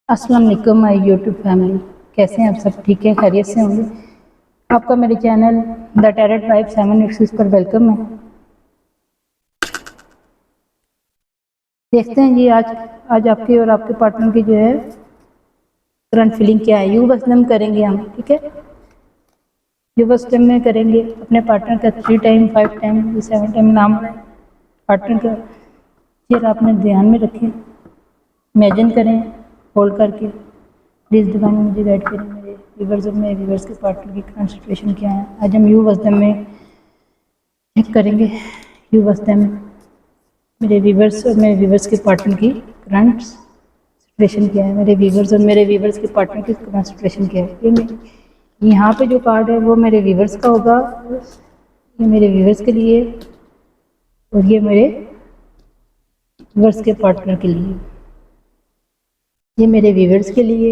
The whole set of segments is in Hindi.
अस्सलाम वालेकुम माय यूट्यूब फैमिली। कैसे हैं आप सब? ठीक है, खैरियत से होंगे। आपका मेरे चैनल द टैरेट वाइफ 786 पर वेलकम है। देखते हैं जी आज आपके और आपके पार्टनर की जो है करंट फीलिंग क्या है। यू वसलम करेंगे हम, ठीक है। यू वसलम में करेंगे अपने पार्टनर का 3 टाइम 5 टाइम 7 टाइम नाम पार्टनर का फिर आपने ध्यान में रखें, इमेजिन करें होल्ड करके। प्लीज़ डिवाइन मुझे गाइड करें, मेरे व्यूवर्स और मेरे व्यूवर्स के पार्टनर की करंट सिचुएशन क्या है। आज हम यू वसलम में चेक करेंगे। यू वसलम मेरे व्यूवर्स और मेरे व्यूवर्स के पार्टनर की करंट सिचुएशन क्या है। मेरे व्यूवर्स और मेरे व्यूवर्स के पार्टनर की करंट सिचुएशन क्या है। ये यहाँ पे जो कार्ड है वो मेरे व्यूवर्स का होगा, ये मेरे व्यूवर्स के लिए और ये मेरे व्यूवर्स के पार्टनर के लिए। ये मेरे व्यूवर्स के लिए,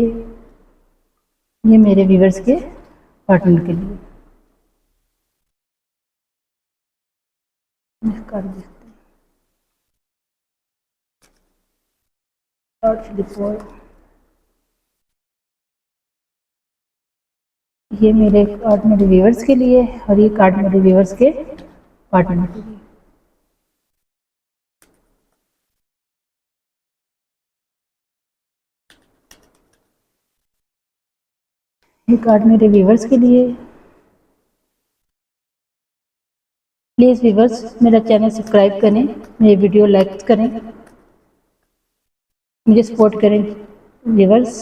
ये मेरे व्यूवर्स के पार्टनर के लिए। कार्ड देखते हैं। Card flip. ये मेरे कार्ड मेरे व्यूवर्स के लिए और ये कार्ड मेरे व्यूवर्स के पार्टनर के लिए। ये कार्ड मेरे व्यूवर्स के लिए। प्लीज़ व्यूवर्स मेरा चैनल सब्सक्राइब करें, मेरे वीडियो लाइक करें, मुझे सपोर्ट करें व्यूवर्स।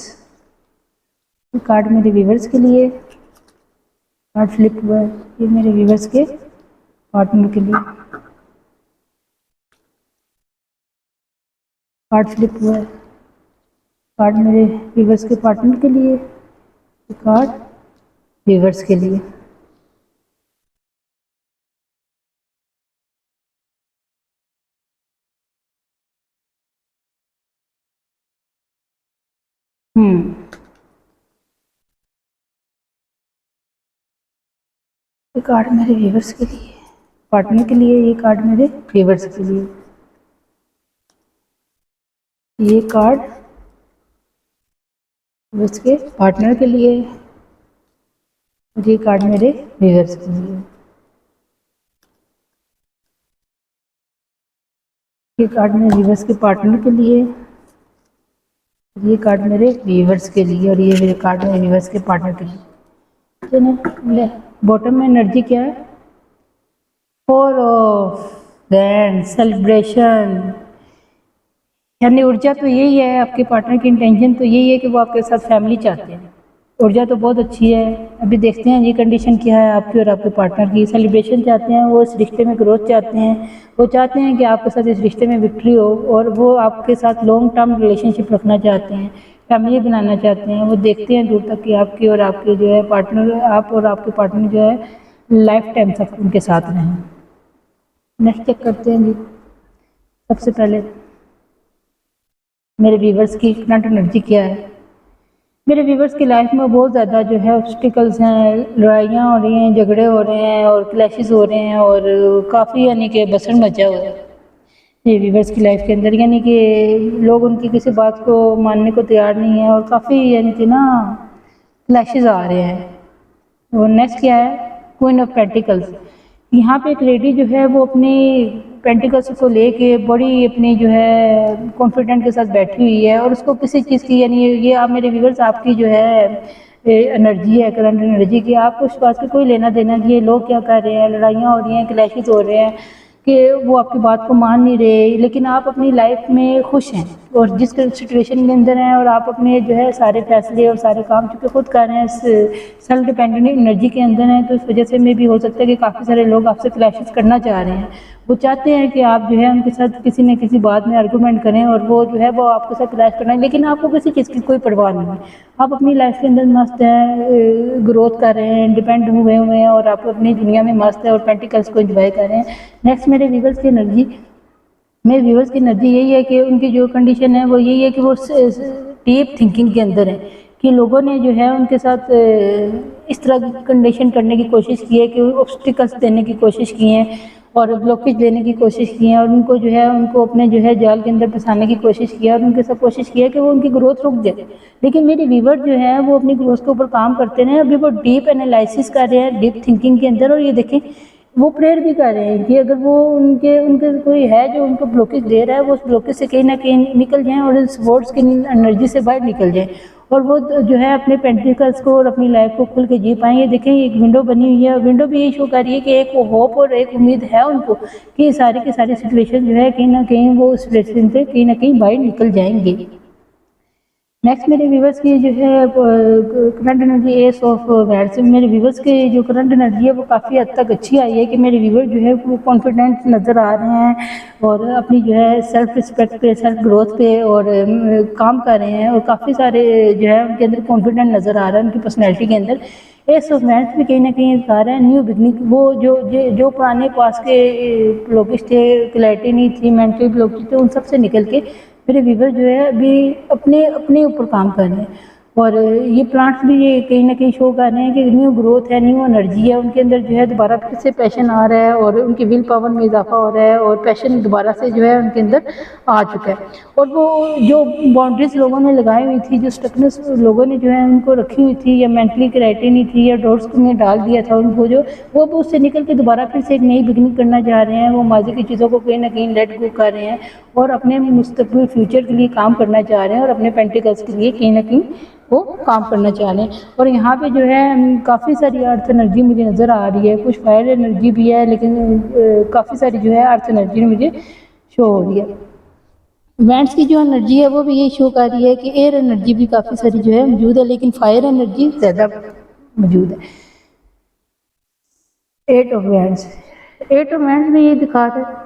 ये कार्ड मेरे व्यूवर्स के लिए। कार्ड फ्लिप हुआ है, ये मेरे व्यूवर्स के पार्टनर के लिए। कार्ड फ्लिप हुआ है, कार्ड मेरे व्यूवर्स के पार्टनर के लिए, ये कार्ड व्यूवर्स के लिए। ये कार्ड मेरे व्यूवर्स के लिए पार्टनर के लिए, ये कार्ड मेरे व्यूवर्स के लिए। ये कार्ड उसके पार्टनर के लिए और ये कार्ड मेरे व्यूवर्स के लिए। ये कार्ड मेरे व्यूवर्स के पार्टनर के लिए, ये कार्ड मेरे व्यूवर्स के लिए और ये मेरे कार्ड मेरे व्यूवर्स के पार्टनर के लिए। तो ना बॉटम में एनर्जी क्या है? 4 ऑफ वैंड, सेलिब्रेशन। यानी ऊर्जा तो यही है, आपके पार्टनर की इंटेंशन तो यही है कि वो आपके साथ फैमिली चाहते हैं। ऊर्जा तो बहुत अच्छी है। अभी देखते हैं ये कंडीशन क्या है आपकी और आपके पार्टनर की। सेलिब्रेशन चाहते हैं, वो इस रिश्ते में ग्रोथ चाहते हैं, वो चाहते हैं कि आपके साथ इस रिश्ते में विक्ट्री हो और वो आपके साथ लॉन्ग टर्म रिलेशनशिप रखना चाहते हैं, फैमिली बनाना चाहते हैं। वो देखते हैं दूर तक कि आपकी और आपके जो है पार्टनर, आप और आपके पार्टनर जो है लाइफ टाइम तक उनके साथ रहें। नेक्स्ट चेक करते हैं जी। सबसे पहले मेरे व्यूवर्स की करंट एनर्जी क्या है। मेरे व्यूवर्स की लाइफ में बहुत ज़्यादा जो है ऑब्स्टिकल्स हैं, लड़ाइयाँ हो रही हैं, झगड़े हो रहे हैं और क्लैशेस हो रहे हैं और काफ़ी यानी कि बसर मचा हुआ है मेरे व्यूवर्स की लाइफ के अंदर। यानी कि लोग उनकी किसी बात को मानने को तैयार नहीं है और काफ़ी यानी कि ना क्लैशेस आ रहे हैं। और नेक्स्ट क्या है? Queen of pentacles. यहाँ पे एक लेडी जो है वो अपनी पेंटिकल्स को लेके बड़ी अपनी जो है कॉन्फिडेंट के साथ बैठी हुई है और उसको किसी चीज़ की यानी ये आप मेरे व्यूवर्स आपकी जो है एनर्जी है, करंट एनर्जी की, आपको उस बात का कोई लेना देना कि ये लोग क्या कर रहे हैं, लड़ाइयाँ हो रही हैं, क्लैशेस हो रहे हैं कि वो आपकी बात को मान नहीं रहे, लेकिन आप अपनी लाइफ में खुश हैं और जिस सिचुएशन के अंदर हैं और आप अपने जो है सारे फैसले और सारे काम चूँकि खुद कर रहे हैं, सेल्फ डिपेंडेंट एनर्जी के अंदर हैं, तो इस वजह से में भी हो सकता है कि काफ़ी सारे लोग आपसे क्लैशेस करना चाह रहे हैं। वो चाहते हैं कि आप जो है उनके साथ किसी न किसी बात में आर्गूमेंट करें और वो जो है वो आपके साथ क्लैश करना है, लेकिन आपको किसी चीज़ की कोई परवाह नहीं है। आप अपनी लाइफ के अंदर मस्त हैं, ग्रोथ कर रहे हैं, इंडिपेंडेंट हुए हुए हैं और आप अपनी दुनिया में मस्त है और पेंटिकल्स को एंजॉय कर रहे हैं। नेक्स्ट मेरे व्यूवर्स की एनर्जी, मेरे व्यूवर्स की एनर्जी यही है कि उनकी जो कंडीशन है वो यही है कि वो डीप थिंकिंग के अंदर है कि लोगों ने जो है उनके साथ इस तरह की कंडीशन करने की कोशिश की है कि ऑब्स्टिकल्स देने की कोशिश की हैं और ब्लॉकेज देने की कोशिश की है और उनको जो है उनको अपने जो है जाल के अंदर फंसाने की कोशिश किया और उनके सब कोशिश की है कि वो उनकी ग्रोथ रुक जाए। लेकिन मेरे व्यूवर जो है वो अपनी ग्रोथ के ऊपर काम करते रहे, अभी वो डीप एनालिसिस कर रहे हैं डीप थिंकिंग के अंदर, और ये देखें वो प्रेयर भी कर रहे हैं कि अगर वो उनके उनके कोई है जो उनको ब्लॉकेज दे रहा है वो उस ब्लॉकेज से कहीं ना कहीं निकल जाएं और इस वर्ड्स की एनर्जी से बाहर निकल जाएं और वो जो है अपने पेंटिकल्स को और अपनी लाइफ को खुल के जी पाएंगे। देखें एक विंडो बनी हुई है, विंडो भी यही शो कर रही है कि एक होप और एक उम्मीद है उनको कि सारी की सारी सिचुएशन जो है कहीं ना कहीं वो उस सिचुएशन से कहीं ना कहीं बाहर निकल जाएंगे। नेक्स्ट मेरे व्यूवर्स की जो है current energy S of wands, मेरे व्यूवर्स की जो करंट एनर्जी है वो काफ़ी हद तक अच्छी आई है कि मेरे व्यूवर जो है वो कॉन्फिडेंट नज़र आ रहे हैं और अपनी जो है सेल्फ रिस्पेक्ट पे सेल्फ ग्रोथ पे और काम कर रहे हैं और काफ़ी सारे जो है उनके अंदर कॉन्फिडेंट नज़र आ रहा है उनकी पर्सनैलिटी के अंदर। एस ऑफ वैंड्स भी कहीं ना कहीं आ रहा है न्यू बिगनिंग, वो जो पुराने पास के ब्लॉकेज थे, क्लैरिटी नहीं थी, मेंटल ब्लॉकेज थे, उन सब से निकल के मेरे व्यूवर जो है अभी अपने अपने ऊपर काम कर रहे हैं और ये प्लांट्स भी ये कहीं ना कहीं शो कर रहे हैं कि न्यू ग्रोथ है, न्यू एनर्जी है उनके अंदर जो है, दोबारा फिर से पैशन आ रहा है और उनकी विल पावर में इजाफा हो रहा है और पैशन दोबारा से जो है उनके अंदर आ चुका है। और वो जो बाउंड्रीज लोगों ने लगाई हुई थी, जो स्ट्रिक्टनेस लोगों ने जो है उनको रखी हुई थी या मेंटली क्लैरिटी नहीं थी या डोर्स में डाल दिया था उनको, जो वो उससे निकल के दोबारा फिर से एक नई बिगनिंग करना चाह रहे हैं। वो माजी की चीज़ों को कहीं ना कहीं लेट गो कर रहे हैं और अपने मुस्तकबिल फ्यूचर के लिए काम करना चाह रहे हैं और अपने पेंटिकल्स के लिए कहीं ना कहीं वो काम करना चाह रहे हैं। और यहाँ पे जो है काफ़ी सारी अर्थ एनर्जी मुझे नज़र आ रही है, कुछ फायर एनर्जी भी है लेकिन काफ़ी सारी जो है अर्थ एनर्जी मुझे शो हो रही है। वैंड्स की जो एनर्जी है वो भी ये शो कर रही है कि एयर एनर्जी भी काफ़ी सारी जो है मौजूद है लेकिन फायर एनर्जी ज़्यादा मौजूद है। Eight of wands, eight of wands में ये दिखा रहा है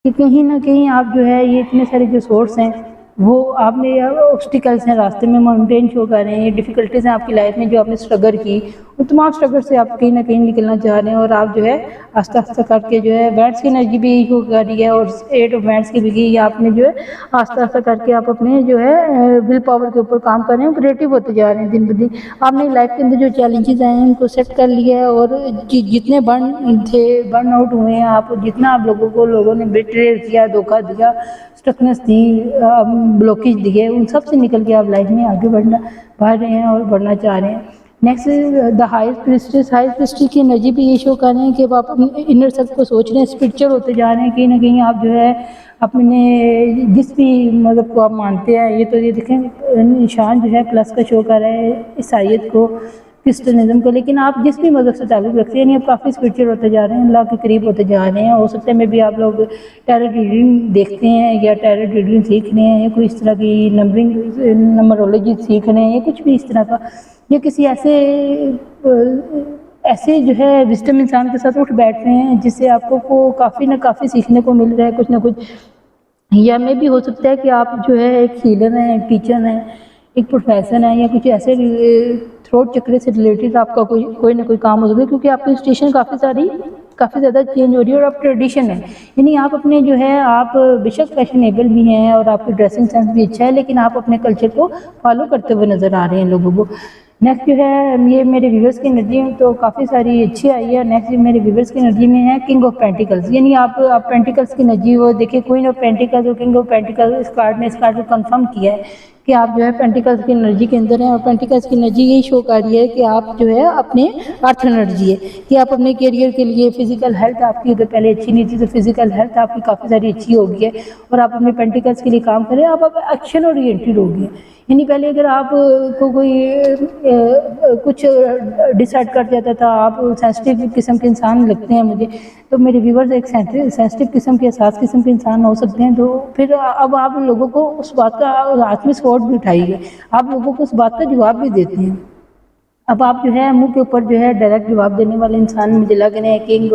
कि कहीं ना कहीं आप जो है ये इतने सारे जो सोर्स हैं वो आपने ऑब्स्टिकल्स हैं रास्ते में, माउंटेन शो कर रहे हैं, ये डिफ़िकल्टीज़ हैं आपकी लाइफ में जो आपने स्ट्रगल की, उन तमाम स्ट्रगल से आप कहीं ना कहीं निकलना चाह रहे हैं और आप जो है आस्ता आस्ता करके जो है वैंड्स की एनर्जी भी शो कर रही है और एट ऑफ वैंड्स की भी आपने जो है आस्ता आस्ता करके आप अपने जो है विल पावर के ऊपर काम कर रहे हैं, क्रिएटिव होते जा रहे हैं दिन ब दिन। आपने लाइफ के अंदर जो चैलेंजेस आए हैं उनको सेट कर लिया है और जितने बर्न आउट हुए हैं आप, जितना आप लोगों ने बिट्रेल किया, धोखा दिया, स्ट्रकनेस दी, ब्लॉकेज दिए, उन सब से निकल के आप लाइफ में आगे बढ़ रहे हैं और बढ़ना चाह रहे हैं। Next the highest priestess, highest priestess की एनर्जी भी ये शो कर रहे हैं कि आप अपने इनर सेल्फ को सोच रहे हैं, स्पिरिचुअल होते जा रहे हैं, कहीं ना कहीं आप जो है अपने जिस भी मज़हब को आप मानते हैं, ये तो ये देखें निशान जो है प्लस का शो कर रहा है ईसाईयत को, क्रिश्चियनिज्म को, लेकिन आप जिस भी मज़हब से ताल्लुक़ रखते हैं यानी आप काफ़ी स्पिरिचुअल होते जा रहे हैं, अल्लाह के करीब होते जा रहे हैं। हो सकता है मे भी आप लोग टैरो रीडिंग देखते हैं या टैरो रीडिंग सीख रहे हैं या कोई इस तरह की नंबरोलॉजी सीख रहे हैं या कुछ भी इस तरह का, या किसी ऐसे जो है विस्डम इंसान के साथ उठ बैठ रहे हैं जिससे आपको को काफ़ी ना काफ़ी सीखने को मिल रहा है कुछ ना कुछ। या मे भी हो सकता है कि आप जो है एक हीलर हैं, एक टीचर हैं, एक प्रोफेसर है या कुछ ऐसे थ्रोट चक्र से रिलेटेड आपका कोई ना कोई काम हो सकता है, क्योंकि आपकी सिचुएशन काफ़ी ज़्यादा चेंज हो रही है और आप ट्रेडिशन है, यानी आप अपने जो है आप बेशक फैशनेबल भी हैं और आपकी ड्रेसिंग सेंस भी अच्छा है लेकिन आप अपने कल्चर को फॉलो करते हुए नज़र आ रहे हैं लोगों को। नेक्स्ट जो है ये मेरे व्यूवर्स की एनर्जी तो काफ़ी सारी अच्छी आई है। नेक्स्ट मेरे व्यूवर्स की एनर्जी में है किंग ऑफ पेंटिकल्स, यानी आप पेंटिकल्स की एनर्जी वो देखिए, क्वीन ऑफ पेंटिकल्स और किंग ऑफ पेंटिकल्स इस कार्ड को कंफर्म किया है कि आप जो है पेंटिकल्स की एनर्जी के अंदर हैं और पेंटिकल्स की एनर्जी यही शो कर रही है कि आप जो है अपने अर्थ एनर्जी है कि आप अपने करियर के लिए, फिजिकल हेल्थ आपकी अगर पहले अच्छी नहीं थी तो फिजिकल हेल्थ आपकी काफ़ी सारी अच्छी होगी है और आप अपने पेंटिकल्स के लिए काम करें, आप एक्शन ओरिएंटेड होगी। यानी पहले अगर आप को कोई कुछ डिसाइड कर जाता था, आप सेंसिटिव किस्म के इंसान लगते हैं मुझे, तो मेरे व्यूवर्स एक सेंसिटिव किस्म के, एहसास किस्म के इंसान हो सकते हैं, तो फिर अब आप लोगों को उस बात का हाथ में सपोर्ट भी उठाइए, आप लोगों को उस बात का जवाब भी देते हैं। अब आप जो है मुंह के ऊपर जो है डायरेक्ट जवाब देने वाले इंसान मुझे लग रहे हैं। किंग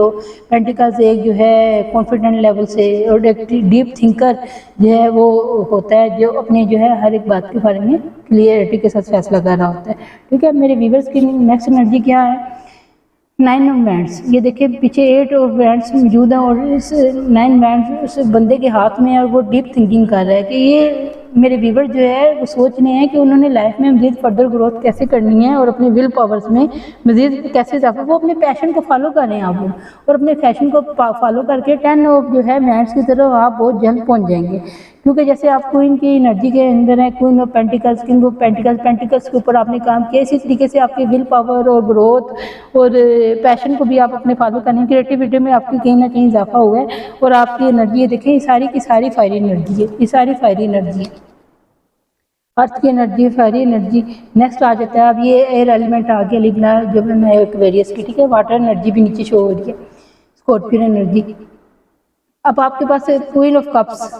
पेंटिकल्स एक जो है कॉन्फिडेंट लेवल से और एक डीप थिंकर जो है वो होता है, जो अपने जो है हर एक बात के बारे में क्लियरिटी के साथ फैसला कर रहा होता है। ठीक है, मेरे व्यूवर्स की नेक्स्ट एनर्जी क्या है? 9 ऑफ बैंड्स, ये देखिए पीछे 8 ऑफ बैंड्स मौजूद हैं और इस 9 बैंड्स उस बंदे के हाथ में है और वो डीप थिंकिंग कर रहा है कि ये मेरे व्यूवर जो है वो सोच रहे हैं कि उन्होंने लाइफ में मज़ीद फर्दर ग्रोथ कैसे करनी है और अपने विल पावर्स में मज़ीद कैसे इजाफा, वो अपने पैशन को फॉलो कर रहे हैं आप लोग और अपने पैशन को फॉलो करके 10 ऑफ जो है बैंड्स की तरफ आप बहुत जल्द पहुँच जाएंगे। क्योंकि जैसे आप क्वीन की एनर्जी के अंदर है, queen of pentacles, king of pentacles, pentacles के ऊपर आपने काम किया, इसी तरीके से आपके विल पावर और ग्रोथ और पैशन को भी आप अपने फॉलो करें, क्रिएटिविटी में आपकी कहीं ना कहीं इजाफा हुआ है और आपकी एनर्जी देखें ये सारी की सारी फायरी एनर्जी है, ये सारी फायरी एनर्जी है, अर्थ की एनर्जी, फायरी एनर्जी। नेक्स्ट आ जाता है अब ये एयर एलिमेंट आ गया लिबना जो है एक्वेरियस की, ठीक है, वाटर एनर्जी भी नीचे शो हो रही है, स्कॉर्पियन एनर्जी। अब आपके पास क्वीन ऑफ कप्स,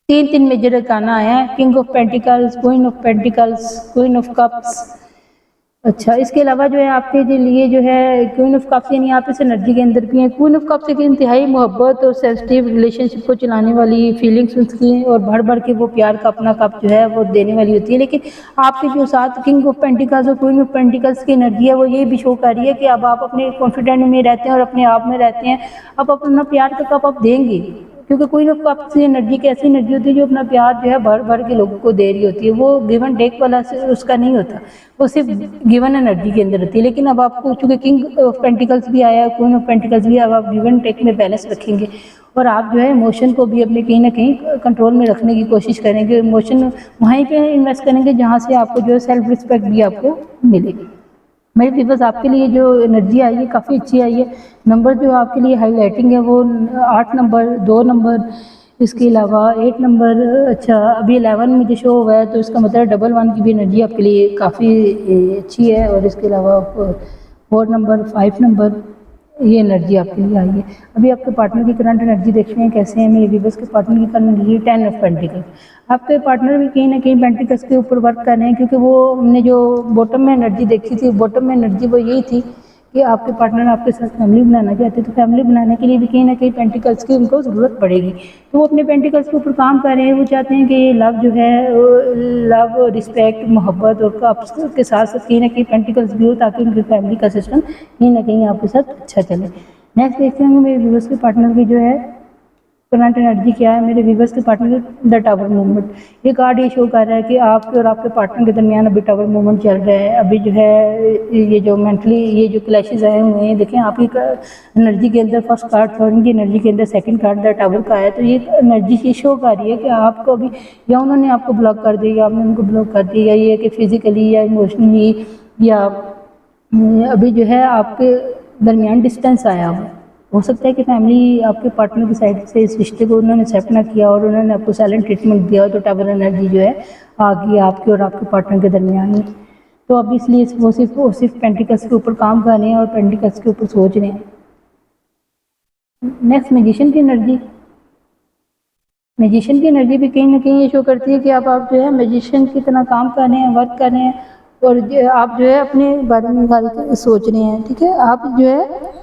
तीन मेजर अरकाना आया है, king of pentacles, queen of pentacles, queen of cups. अच्छा, इसके अलावा जो है आपके लिए जो है क्वीन ऑफ कप्स यानी आप इस एनर्जी के अंदर भी हैं। क्वीन ऑफ कप्स एक इंतहाई मोहब्बत और सेंसिटिव रिलेशनशिप को चलाने वाली फीलिंग्स उसकी और भर भर के वो प्यार का अपना कप जो है वो देने वाली होती है। लेकिन आपके जो साथ किंग ऑफ पेंटिकल्स और क्वीन ऑफ पेंटिकल्स की एनर्जी है वो ये भी शो कर रही है कि अब आप अपने कॉन्फिडेंट में रहते हैं और अपने आप में रहते हैं, अब अपना प्यार का कप आप देंगे, क्योंकि क्वीन ऑफ कप्स की एनर्जी की ऐसी एनर्जी होती है जो अपना प्यार जो है भर भर के लोगों को दे रही होती है, वो गिवन टेक वाला उसका नहीं होता, वो सिर्फ गिवन एनर्जी के अंदर होती है। लेकिन अब आपको चूंकि किंग ऑफ पेंटिकल्स भी आया है, क्वीन ऑफ पेंटिकल्स भी, अब आप गिवन टेक में बैलेंस रखेंगे और आप जो है इमोशन को भी अपने कहीं ना कहीं कंट्रोल में रखने की कोशिश करेंगे, इमोशन वहीं पे इन्वेस्ट करेंगे जहाँ से आपको जो है सेल्फ रिस्पेक्ट भी आपको मिलेगी। मेरे व्यूअर्स आपके लिए जो एनर्जी आई है काफ़ी अच्छी आई है। नंबर जो आपके लिए हाईलाइटिंग है वो 8 नंबर, 2 नंबर, इसके अलावा 8 नंबर, अच्छा अभी 11 मुझे शो हुआ है तो इसका मतलब डबल 1 की भी एनर्जी आपके लिए काफ़ी अच्छी है। और इसके अलावा 4 नंबर, 5 नंबर, ये एनर्जी आपके लिए आई है। अभी आपके पार्टनर की करंट एनर्जी देखते हैं कैसे है। मेरे व्यूअर्स के पार्टनर की करंट एनर्जी 10 ऑफ पेंटिकल्स। आपके पार्टनर भी कहीं ना कहीं पेंटिकल्स के ऊपर वर्क कर रहे हैं, क्योंकि वो हमने जो बॉटम में एनर्जी देखी थी, बॉटम में एनर्जी वो यही थी कि आपके पार्टनर आपके साथ फैमिली बनाना चाहते, तो फैमिली बनाने के लिए भी कहीं ना कहीं पेंटिकल्स की उनको ज़रूरत पड़ेगी। तो वो अपने पेंटिकल्स के ऊपर काम कर रहे हैं, वो चाहते हैं कि ये लव जो है, लव, रिस्पेक्ट, मोहब्बत और कप्स के साथ साथ कहीं ना कहीं पेंटिकल्स भी हो, ताकि उनकी फैमिली का सिस्टम कहीं ना कहीं आपके साथ अच्छा चले। नेक्स्ट देखते हैं मेरे व्यूअर्स के पार्टनर की जो है करंट एनर्जी क्या है। मेरे व्यूअर्स के पार्टनर द टावर मूवमेंट, ये कार्ड ये शो कर रहा है कि आपके और आपके पार्टनर के दरमियान अभी टावर मूवमेंट चल रहा है। अभी जो है ये जो मेंटली ये जो क्लैशेस आए हुए हैं, देखें आपकी एनर्जी के अंदर फर्स्ट कार्ड था और इनकी एनर्जी के अंदर सेकंड कार्ड द टावर का है। तो ये एनर्जी ये शो कर रही है कि आपको अभी या उन्होंने आपको ब्लॉक कर दिया या आपने उनको ब्लॉक कर दिया, ये कि फिजिकली या इमोशनली या अभी जो है आपके दरमियान डिस्टेंस आया हो सकता है कि फैमिली आपके पार्टनर की साइड से इस रिश्ते को उन्होंने एक्सेप्ट ना किया और उन्होंने आपको साइलेंट ट्रीटमेंट दिया, तो टावर एनर्जी जो है आ गई आपके और आपके पार्टनर के दरमियान में। तो अब इसलिए वो सिर्फ पेंटिकल्स के ऊपर काम कर रहे हैं और पेंटिकल्स के ऊपर सोच रहे हैं। नेक्स्ट मैजिशियन की एनर्जी, मैजिशियन की एनर्जी भी कहीं ना कहीं ये शो करती है कि आप जो है मैजिशियन की तरह काम कर रहे हैं, वर्क कर रहे हैं और आप जो है अपने बारे में सोच रहे हैं, ठीक है, आप जो है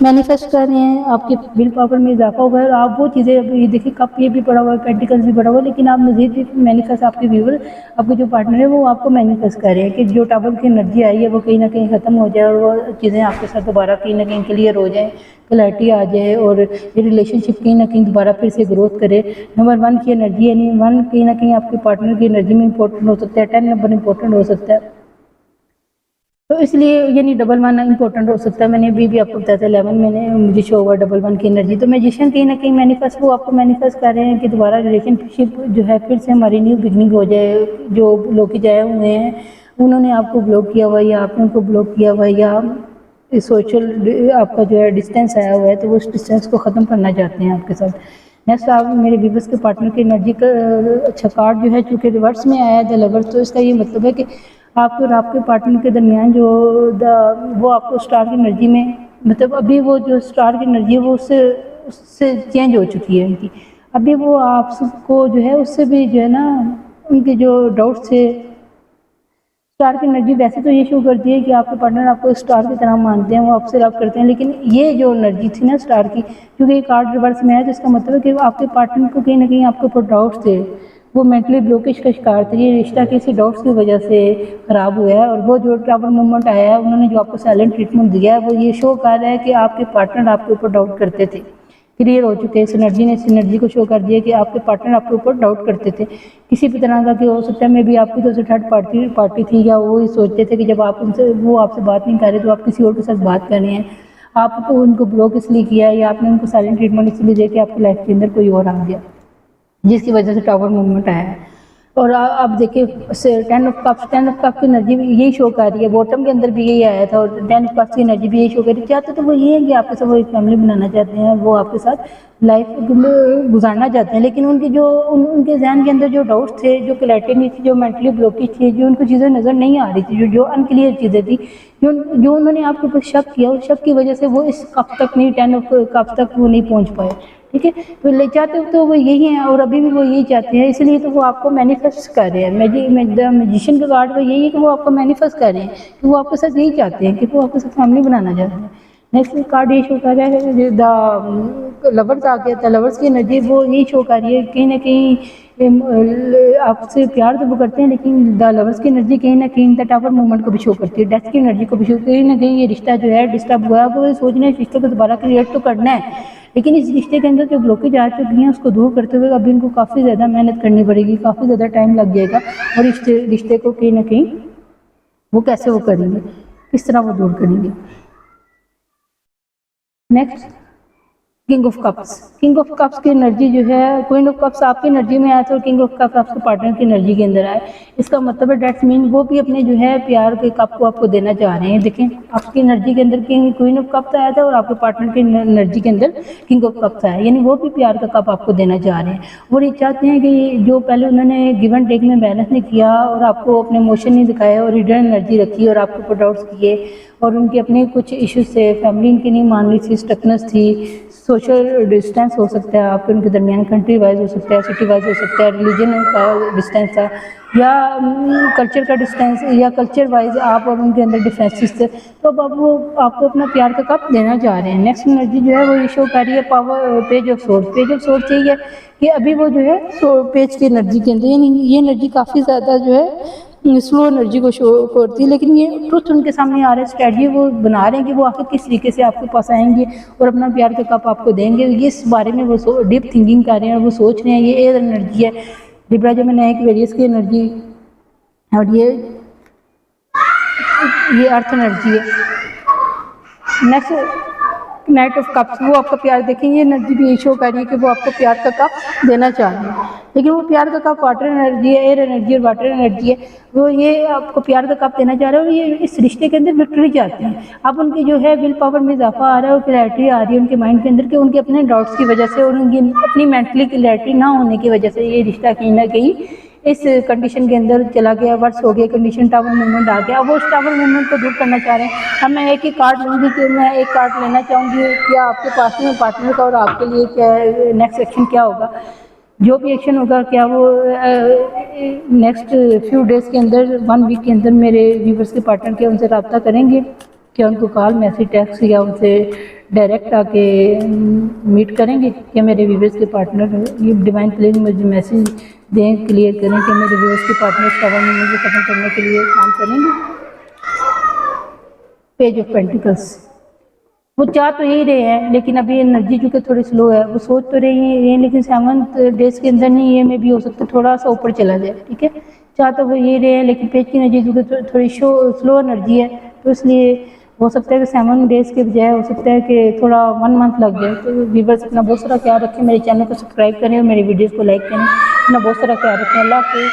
मैनिफेस्ट कर रहे हैं, आपके विल पावर में इजाफा हुआ है और आप वो चीज़ें अभी देखिए कप ये भी पड़ा हुआ है, पेंटिकल्स भी पड़ा हुआ है, लेकिन आप मजीद भी मैनिफेस्ट, आपके व्यूअर आपके जो पार्टनर है वो आपको मैनिफेस्ट कर रहे हैं कि जो टावर की एनर्जी आई है वो कहीं ना कहीं ख़त्म हो जाए और वो चीज़ें आपके साथ दोबारा कहीं ना कहीं क्लियर हो जाए, क्लैरिटी आ जाए और ये रिलेशनशिप कहीं ना कहीं दोबारा फिर से ग्रोथ करे। नंबर 1 की एनर्जी यानी 1 कहीं ना कहीं आपके पार्टनर की एनर्जी में इंपॉर्टेंट हो सकता है, 10 नंबर इंपॉर्टेंट हो सकता है, तो इसलिए यानी डबल 1 इंपॉर्टेंट हो सकता है। मैंने अभी भी आपको बताया था 11 मैंने मुझे शो हुआ डबल 1 की एनर्जी। तो मैजिशियन कहीं ना कहीं मैनिफेस्ट, वो आपको मैनिफेस्ट कर रहे हैं कि दोबारा रिलेशनशिप जो है फिर से हमारी न्यू बिगनिंग हो जाए। जो लोग जाए हुए हैं उन्होंने आपको ब्लॉक किया हुआ या आपने उनको ब्लॉक किया हुआ या सोशल आपका जो है डिस्टेंस आया हुआ है, तो वो उस डिस्टेंस को ख़त्म करना चाहते हैं आपके साथ। नेक्स्ट आप मेरे व्यूअर्स के पार्टनर की एनर्जी का अच्छा कार्ड जो है चूँकि रिवर्स में आया है द लवर्स, तो इसका ये मतलब है कि आपके और आपके पार्टनर के दरमियान जो वो आपको स्टार की एनर्जी में, मतलब अभी वो जो स्टार की एनर्जी है वो उससे चेंज हो चुकी है उनकी। अभी वो आपको जो है उससे भी जो है ना उनके जो डाउट्स थे, स्टार की एनर्जी वैसे तो ये शो करती है कि आपके पार्टनर आपको स्टार की तरह मानते हैं, वो आपसे लव करते हैं, लेकिन ये जो एनर्जी थी ना स्टार की, क्योंकि ये कार्ड रिवर्स में है तो इसका मतलब है कि आपके पार्टनर को कहीं ना कहीं आपके ऊपर डाउट्स थे, वो मेंटली ब्लॉकेज का शिकार थे। ये रिश्ता किसी डाउट्स की वजह से ख़राब हुआ है। और वो जो टावर मूवमेंट आया है, उन्होंने जो आपको साइलेंट ट्रीटमेंट दिया है, वो ये शो कर रहा है कि आपके पार्टनर आपके ऊपर डाउट करते थे। क्लियर हो चुके हैं, सिनर्जी ने सिनर्जी को शो कर दिया कि आपके पार्टनर आपके ऊपर डाउट करते थे किसी भी तरह का, कि हो सकता है मे भी आपकी तो थर्ड पार्टी थी, या वो ये सोचते थे कि जब आप उनसे वो आपसे बात नहीं कर रहे तो आप किसी और के साथ बात कर रहे हैं। आपको उनको ब्लॉक इसलिए किया या आपने उनको साइलेंट ट्रीटमेंट इसलिए दिया कि आपकी लाइफ के अंदर कोई और आ गया, जिसकी वजह से टावर मूवमेंट आया है। और आप देखिए 10 ऑफ कप की एनर्जी भी यही शो कर रही है, बॉटम के अंदर भी यही आया था, और 10 ऑफ कप की एनर्जी भी यही शो कर रही है। चाहते तो वो ये है कि आपके साथ वो एक फैमिली बनाना चाहते हैं, वो आपके साथ लाइफ गुजारना चाहते हैं, लेकिन उनकी जो उनके जहन के अंदर जो डाउट्स थे, जो क्लैरिटी नहीं थी, जो मेंटली ब्लॉकेज थी, जो उनको चीज़ें नज़र नहीं आ रही थी, जो अनक्लियर चीज़ें थी, जो उन्होंने आपके ऊपर शक किया, उस शक की वजह से वो इस कप तक नहीं 10 ऑफ कप तक वो नहीं पहुँच पाए। ठीक है, तो ले चाहते तो वो यही है, और अभी भी वो यही चाहते हैं, इसलिए तो वो आपको मैनिफेस्ट कर रहे हैं। मैजिशियन का कार्ड वो यही है कि वो आपको मैनिफेस्ट कर रहे हैं कि वो आपके साथ यही चाहते हैं कि वो आपके साथ फैमिली बनाना चाहते हैं। नेक्स्ट कार्ड ये शो कर रहा है, द लवर्स आ गया था। लवर्स की एनर्जी वो यही शो कर रही है, कहीं ना कहीं आपसे प्यार तो वो करते हैं, लेकिन द लवर्स की एनर्जी कहीं ना कहीं द टावर मूवमेंट को भी शो करती है, डेथ की एनर्जी को भी शो, कहीं ना कहीं ये रिश्ता जो है डिस्टर्ब हुआ है। वो सोच रहे हैं इस रिश्ते को दोबारा क्रिएट तो करना है, लेकिन इस रिश्ते के अंदर जो ब्लॉकेज आ चुकी हैं उसको दूर करते हुए अभी इनको काफ़ी ज़्यादा मेहनत करनी पड़ेगी, काफ़ी ज़्यादा टाइम लग जाएगा, और इस रिश्ते को कहीं ना कहीं वो कैसे वो करेंगे, किस तरह वो दूर करेंगे। Next king of cups. King of cups की एनर्जी जो है, क्वीन ऑफ कप्स आपकी एनर्जी में आया था और किंग ऑफ कप्स आपके पार्टनर की एनर्जी के अंदर आए। इसका मतलब है डेट्स मीन वो भी अपने जो है प्यार के कप को आपको देना चाह रहे हैं। देखें, आपकी एनर्जी के अंदर क्वीन ऑफ कप्स आया था और आपके पार्टनर की एनर्जी के अंदर किंग ऑफ कप्स आया, यानी वो भी प्यार का कप आपको देना चाह रहे हैं। और ये चाहते हैं कि जो पहले उन्होंने गिव एंड टेक में बैलेंस नहीं किया और आपको अपने इमोशन नहीं दिखाया और हिडन एनर्जी रखी और आपके ऊपर डाउट्स किए, और उनके अपने कुछ इश्यूज थे, फैमिली इनकी नहीं मान रही थी, स्टकनेस थी, सोशल डिस्टेंस हो सकता है आपके उनके दरमियान, कंट्री वाइज हो सकता है, सिटी वाइज हो सकता है, रिलीजन का डिस्टेंस था, या कल्चर का डिस्टेंस, या कल्चर वाइज आप और उनके अंदर डिफरेंसेस थे। तो अब वो आपको अपना प्यार का कप देना चाह रहे हैं। नेक्स्ट एनर्जी जो है वो ये शो कर रही है power page of source. Page of source यही है कि अभी वो जो है पेज की एनर्जी के अंदर, यानी ये एनर्जी काफ़ी ज़्यादा जो है स्लो एनर्जी को शो करती है, लेकिन ये ट्रुथ उनके सामने आ रहा है, स्ट्रेटजी वो बना रहे हैं कि वो आखिर किस तरीके से आपके पास आएंगे और अपना प्यार का कप आपको देंगे। ये इस बारे में वो डीप थिंकिंग कर रहे हैं और वो सोच रहे हैं। ये एयर एनर्जी है, लिब्रा जेमिनी एक वेरियस की एनर्जी, और ये अर्थ एनर्जी है। नेक्स्ट नाइट ऑफ कप्स, वो आपका प्यार देखेंगे, ये एनर्जी भी शो कर रही है कि वो आपको प्यार का कप देना चाह रहे हैं, लेकिन वो प्यार का कप वाटर एनर्जी है, एयर एनर्जी और वाटर एनर्जी है। वो ये आपको प्यार का कप देना चाह रहे हैं और ये इस रिश्ते के अंदर विक्ट्री चाहते हैं। अब उनकी जो है विल पावर में इजाफा आ रहा है और क्लैरिटी आ रही है उनके माइंड के अंदर कि उनके अपने डाउट्स की वजह से और उनकी अपनी मेंटली क्लैरिटी ना होने की वजह से ये रिश्ता कहीं ना कहीं इस कंडीशन के अंदर चला गया, वर्ष हो गया, कंडीशन टावर मूवमेंट आ गया। अब वो उस टावर मूवमेंट को दूर करना चाह रहे हैं। अब मैं एक ही कार्ड लूँगी कि मैं एक कार्ड लेना चाहूँगी, क्या आपके पास में पार्टनर का और आपके लिए क्या नेक्स्ट एक्शन क्या होगा, जो भी एक्शन होगा, क्या वो नेक्स्ट फ्यू डेज़ के अंदर, 1 वीक के अंदर मेरे व्यूवर्स के पार्टनर के उनसे रब्ता करेंगे, क्या उनको कॉल, मैसेज, टेक्स्ट या उनसे डायरेक्ट आके मीट करेंगे, क्या मेरे व्यूवर्स के पार्टनर ये डिवाइन प्लेन मुझे मैसेज दें, क्लियर करें कि मेरे व्यूवर्स के पार्टनर टावर मूवमेंट को खत्म करने के लिए काम करेंगे। पेज ऑफ पेंटिकल्स, वो चाह तो यही रहे हैं, लेकिन अभी एनर्जी चूँकि थोड़ी स्लो है, वो सोच तो रही है, लेकिन 7 डेज के अंदर नहीं, ये में भी हो सकता है थोड़ा सा ऊपर चला जाए। ठीक है, चाह तो वो यही रहे हैं, लेकिन पेज की एनर्जी चूँकि थोड़ी स्लो एनर्जी है, तो इसलिए हो सकता है कि 7 डेज के बजाय हो सकता है कि थोड़ा 1 मंथ लग जाए। तो व्यूअर्स अपना बहुत सारा ख्याल रखें, मेरे चैनल को सब्सक्राइब करें और मेरी वीडियोज़ को लाइक करें, अपना बहुत सारा ख्याल रखें। अल्लाह हाफ़िज़।